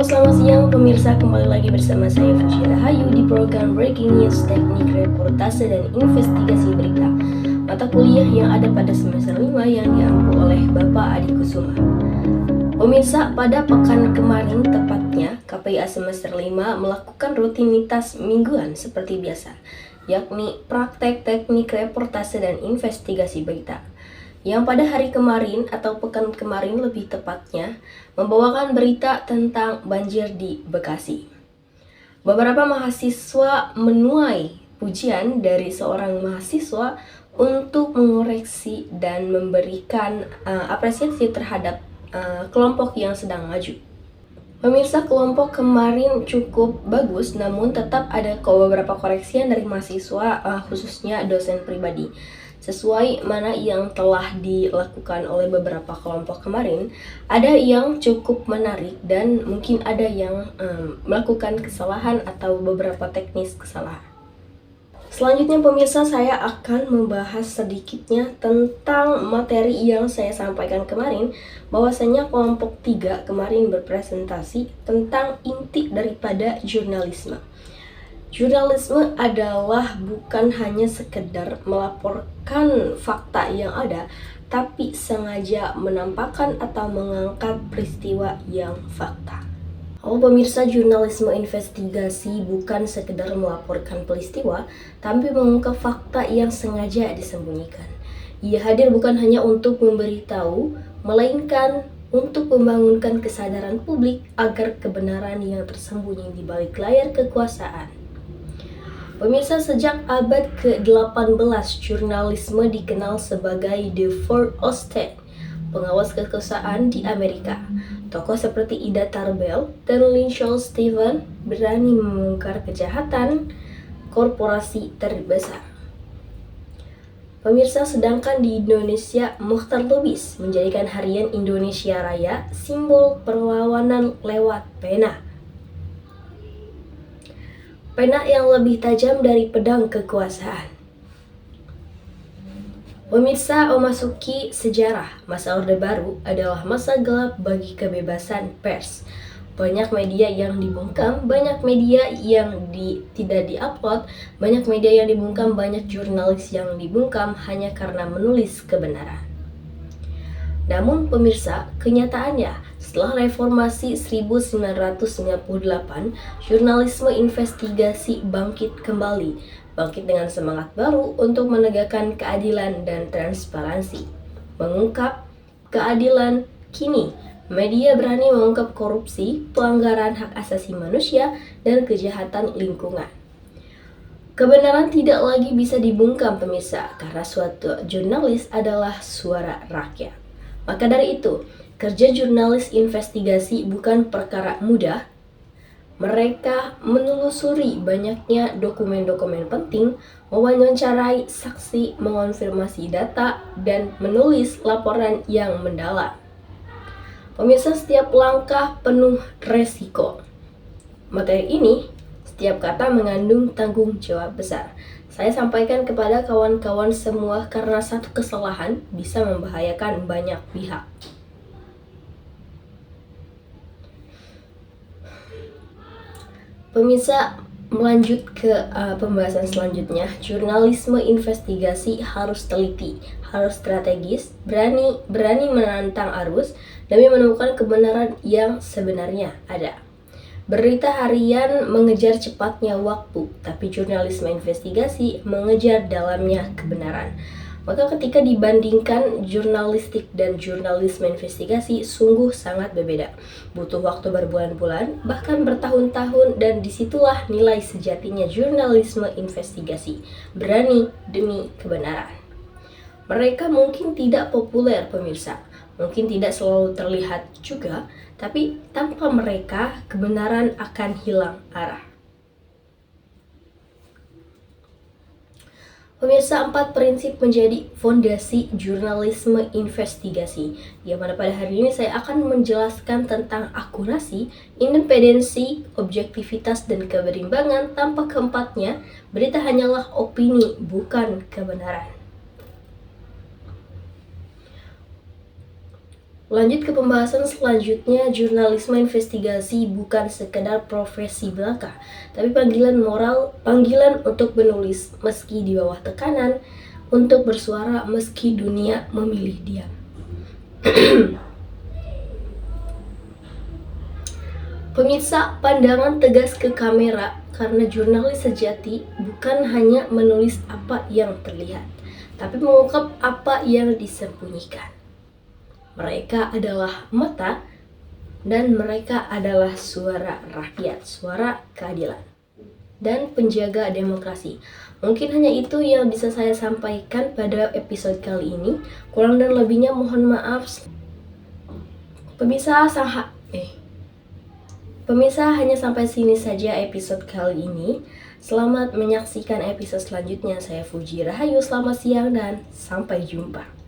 Halo, selamat siang pemirsa, kembali lagi bersama saya Fuji Rahayu di program Breaking News Teknik Reportase dan Investigasi Berita, mata kuliah yang ada pada semester 5 yang diampu oleh Bapak Adi Kusuma. Pemirsa, pada pekan kemarin tepatnya KPIA semester 5 melakukan rutinitas mingguan seperti biasa, yakni praktek teknik reportase dan investigasi berita, yang pada hari kemarin atau pekan kemarin lebih tepatnya membawakan berita tentang banjir di Bekasi. Beberapa mahasiswa menuai pujian dari seorang mahasiswa untuk mengoreksi dan memberikan apresiasi terhadap kelompok yang sedang maju. Pemirsa, kelompok kemarin cukup bagus, namun tetap ada beberapa koreksian dari mahasiswa, khususnya dosen pribadi. Sesuai mana yang telah dilakukan oleh beberapa kelompok kemarin, ada yang cukup menarik dan mungkin ada yang melakukan kesalahan atau beberapa teknis kesalahan. Selanjutnya pemirsa, saya akan membahas sedikitnya tentang materi yang saya sampaikan kemarin, bahwasanya kelompok 3 kemarin berpresentasi tentang inti daripada jurnalisme. Jurnalisme adalah bukan hanya sekedar melaporkan fakta yang ada, tapi sengaja menampakkan atau mengangkat peristiwa yang fakta. Pemirsa, jurnalisme investigasi bukan sekedar melaporkan peristiwa, tapi mengungkap fakta yang sengaja disembunyikan. Ia hadir bukan hanya untuk memberitahu, melainkan untuk membangunkan kesadaran publik agar kebenaran yang tersembunyi di balik layar kekuasaan. Pemirsa, sejak abad ke-18, jurnalisme dikenal sebagai the fourth estate, pengawas kekuasaan di Amerika. Tokoh seperti Ida Tarbell dan Lynchell Stephen berani membongkar kejahatan korporasi terbesar. Pemirsa, sedangkan di Indonesia, Mochtar Lubis menjadikan Harian Indonesia Raya simbol perlawanan lewat pena. Pena yang lebih tajam dari pedang kekuasaan. Pemirsa, memasuki sejarah, masa Orde Baru adalah masa gelap bagi kebebasan pers. Banyak media yang dibungkam, banyak media yang tidak diupload, banyak media yang dibungkam, banyak jurnalis yang dibungkam hanya karena menulis kebenaran. Namun pemirsa, kenyataannya setelah reformasi 1998, jurnalisme investigasi bangkit kembali. Bangkit dengan semangat baru untuk menegakkan keadilan dan transparansi. Mengungkap keadilan, kini media berani mengungkap korupsi, pelanggaran hak asasi manusia, dan kejahatan lingkungan. Kebenaran tidak lagi bisa dibungkam pemirsa, karena suatu jurnalis adalah suara rakyat. Maka dari itu, kerja jurnalis investigasi bukan perkara mudah. Mereka menelusuri banyaknya dokumen-dokumen penting, mewawancarai saksi, mengonfirmasi data, dan menulis laporan yang mendalam. Pemirsa, setiap langkah penuh resiko. Materi ini, setiap kata mengandung tanggung jawab besar. Saya sampaikan kepada kawan-kawan semua karena satu kesalahan bisa membahayakan banyak pihak. Pemirsa, melanjut ke pembahasan selanjutnya. Jurnalisme investigasi harus teliti, harus strategis, berani menantang arus demi menemukan kebenaran yang sebenarnya ada. Berita harian mengejar cepatnya waktu, tapi jurnalisme investigasi mengejar dalamnya kebenaran. Maka ketika dibandingkan jurnalistik dan jurnalisme investigasi sungguh sangat berbeda. Butuh waktu berbulan-bulan, bahkan bertahun-tahun, dan disitulah nilai sejatinya jurnalisme investigasi. Berani demi kebenaran. Mereka mungkin tidak populer pemirsa, mungkin tidak selalu terlihat juga, tapi tanpa mereka kebenaran akan hilang arah. Pemirsa, 4 prinsip menjadi fondasi jurnalisme investigasi, yang mana pada hari ini saya akan menjelaskan tentang akurasi, independensi, objektivitas, dan keberimbangan. Tanpa keempatnya, berita hanyalah opini, bukan kebenaran. Lanjut ke pembahasan selanjutnya, jurnalisme investigasi bukan sekedar profesi belaka, tapi panggilan moral, panggilan untuk menulis meski di bawah tekanan, untuk bersuara meski dunia memilih diam. Pemirsa, pandangan tegas ke kamera karena jurnalis sejati bukan hanya menulis apa yang terlihat, tapi mengungkap apa yang disembunyikan. Mereka adalah mata dan mereka adalah suara rakyat, suara keadilan, dan penjaga demokrasi. Mungkin hanya itu yang bisa saya sampaikan pada episode kali ini. Kurang dan lebihnya mohon maaf. Pemirsa, hanya sampai sini saja episode kali ini. Selamat menyaksikan episode selanjutnya. Saya Fuji Rahayu, selamat siang dan sampai jumpa.